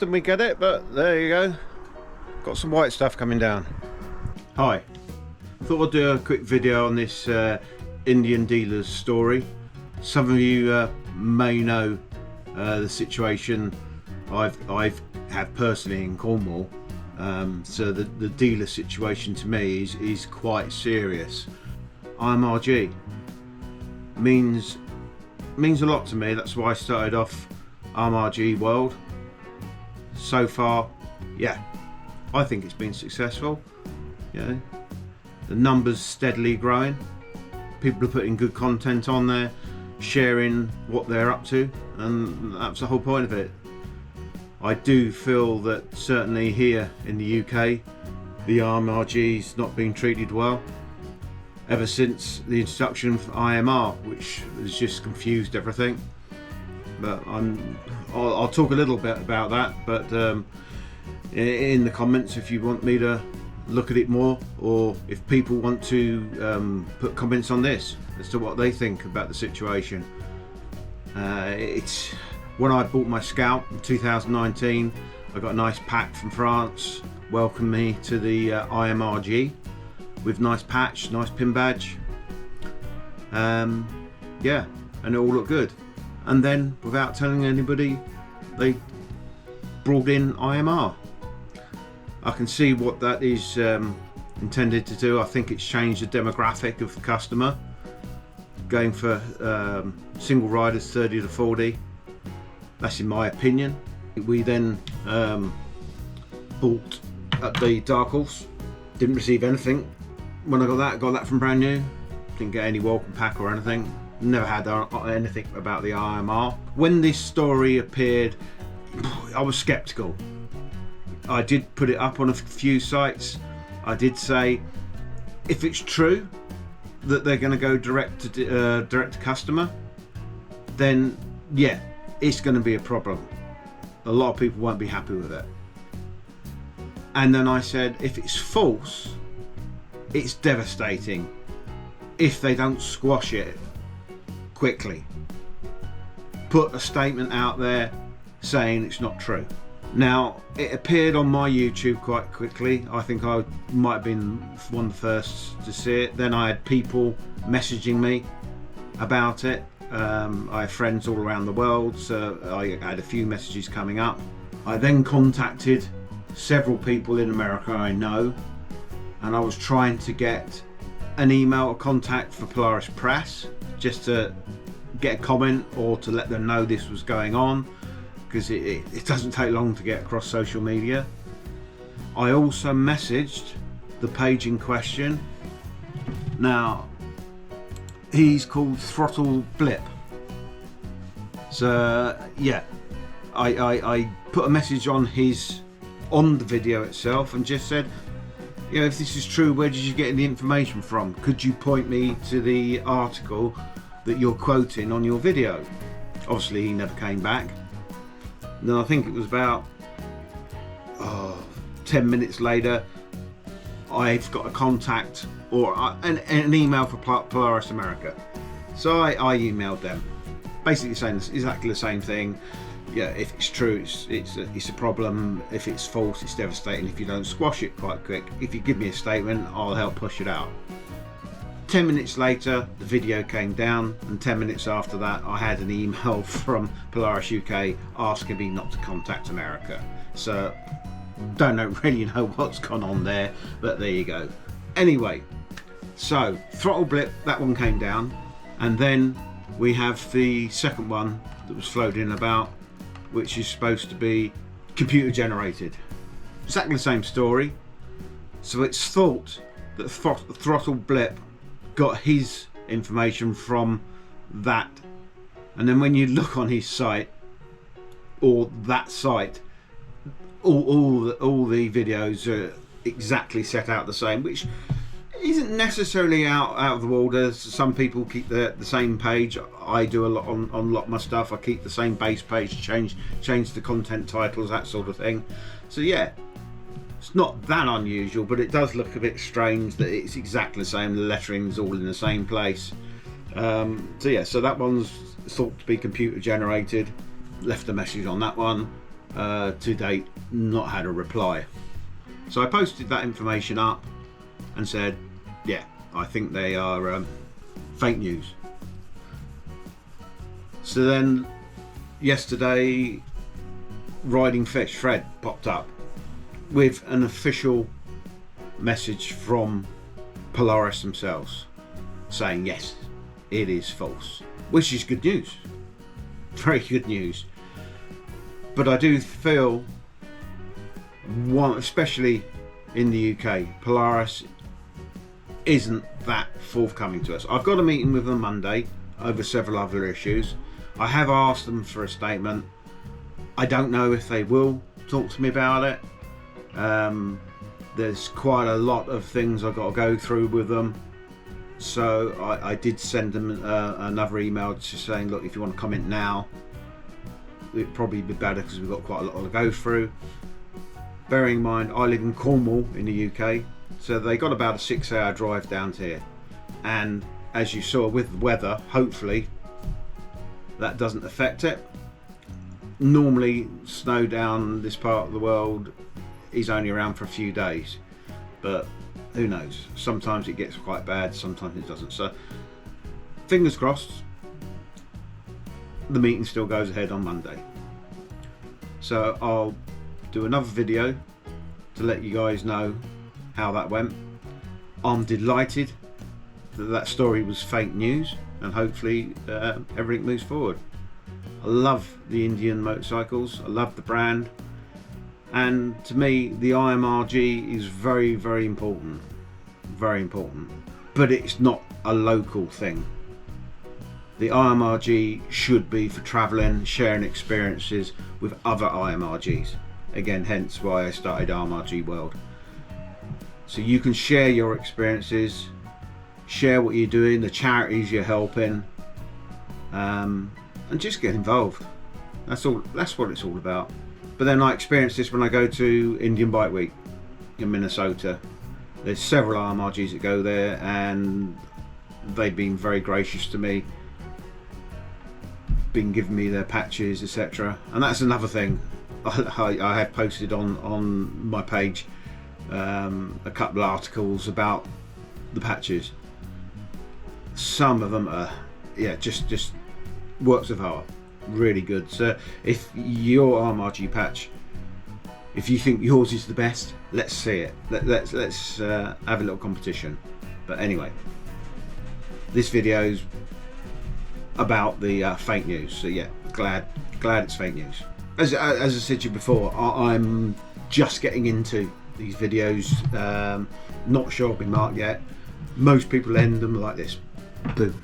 often we get it, but there you go. Got some white stuff coming down. Hi, thought I'd do a quick video on this Indian dealer's story. Some of you may know the situation I've had personally in Cornwall. So the dealer situation to me is quite serious. IMRG means a lot to me. That's why I started off IMRG World. So far, yeah, I think it's been successful. You know, the numbers steadily growing. People are putting good content on there, sharing what they're up to, and that's the whole point of it. I do feel that certainly here in the UK, the IMRG's not being treated well ever since the introduction of IMR, which has just confused everything. But I'll talk a little bit about that, but in the comments if you want me to look at it more, or if people want to put comments on this as to what they think about the situation. It's when I bought my Scout in 2019, I got a nice pack from France, welcomed me to the IMRG with nice patch, nice pin badge. Yeah, and it all looked good. And then, without telling anybody, they brought in IMR. I can see what that is intended to do. I think it's changed the demographic of the customer, going for single riders 30 to 40. That's in my opinion. We then bought at the Darkhorse. Didn't receive anything when I got that from brand new. Didn't get any welcome pack or anything. Never had anything about the IMR. When this story appeared, I was skeptical. I did put it up on a few sites. I did say, if it's true that they're going to go direct to customer, then yeah, it's going to be a problem. A lot of people won't be happy with it. And then I said, if it's false, it's devastating if they don't squash it quickly. Put a statement out there saying it's not true. Now, it appeared on my YouTube quite quickly. I think I might have been one of the first to see it. Then I had people messaging me about it. I have friends all around the world, so I had a few messages coming up. I then contacted several people in America I know, and I was trying to get an email or contact for Polaris Press just to get a comment or to let them know this was going on, because it doesn't take long to get across social media. I also messaged the page in question. Now, he's called Throttle Blip. So yeah, I put a message on the video itself and just said, you know, if this is true, where did you get the information from? Could you point me to the article that you're quoting on your video? Obviously he never came back. Then I think it was about 10 minutes later, I've got a contact or an email for Polaris America. So I emailed them, basically saying exactly the same thing. Yeah, if it's true, it's a problem. If it's false, it's devastating if you don't squash it quite quick. If you give me a statement, I'll help push it out. 10 minutes later, the video came down, and 10 minutes after that, I had an email from Polaris UK asking me not to contact America. So, don't really know what's gone on there, but there you go. Anyway, so Throttle Blip, that one came down, and then we have the second one that was floating about, which is supposed to be computer generated. Exactly the same story. So it's thought that Throttle Blip got his information from that, and then when you look on his site or that site, all the videos are exactly set out the same, which isn't necessarily out of the world. As some people keep the same page. I do a lot on a lot of my stuff. I keep the same base page, change the content titles, that sort of thing. So yeah, it's not that unusual, but it does look a bit strange that it's exactly the same. The lettering's all in the same place. So yeah, so that one's thought to be computer generated. Left a message on that one. to date not had a reply. So I posted that information up and said, yeah, I think they are fake news. So then yesterday, Riding Fish Fred popped up with an official message from Polaris themselves saying yes, it is false, which is good news, very good news. But I do feel, especially in the UK, Polaris isn't that forthcoming to us. I've got a meeting with them Monday over several other issues. I have asked them for a statement. I don't know if they will talk to me about it. There's quite a lot of things I've got to go through with them. So I did send them another email just saying, look, if you want to comment now, it'd probably be better because we've got quite a lot to go through. Bearing in mind, I live in Cornwall in the UK, so they got about a 6-hour drive down to here. And as you saw with the weather, hopefully that doesn't affect it. Normally, snow down this part of the world is only around for a few days, but who knows? Sometimes it gets quite bad, sometimes it doesn't. So, fingers crossed, the meeting still goes ahead on Monday. So I'll do another video to let you guys know how that went. I'm delighted that that story was fake news, and hopefully everything moves forward. I love the Indian motorcycles, I love the brand, and to me the IMRG is very, very important, but it's not a local thing. The IMRG should be for travelling, sharing experiences with other IMRGs. Again, hence why I started IMRG World. So you can share your experiences, share what you're doing, the charities you're helping, and just get involved. That's all. That's what it's all about. But then I experience this when I go to Indian Bike Week in Minnesota. There's several IMRGs that go there, and they've been very gracious to me, been giving me their patches, etc. And that's another thing I have posted on my page, a couple of articles about the patches. Some of them are, yeah, just works of art, really good. So if your IMRG patch, if you think yours is the best, let's see it. Let's have a little competition. But anyway, this video's about the fake news. So yeah, glad it's fake news. As I said to you before, I'm just getting into these videos. Not sure I've been marked yet. Most people end them like this. Boom.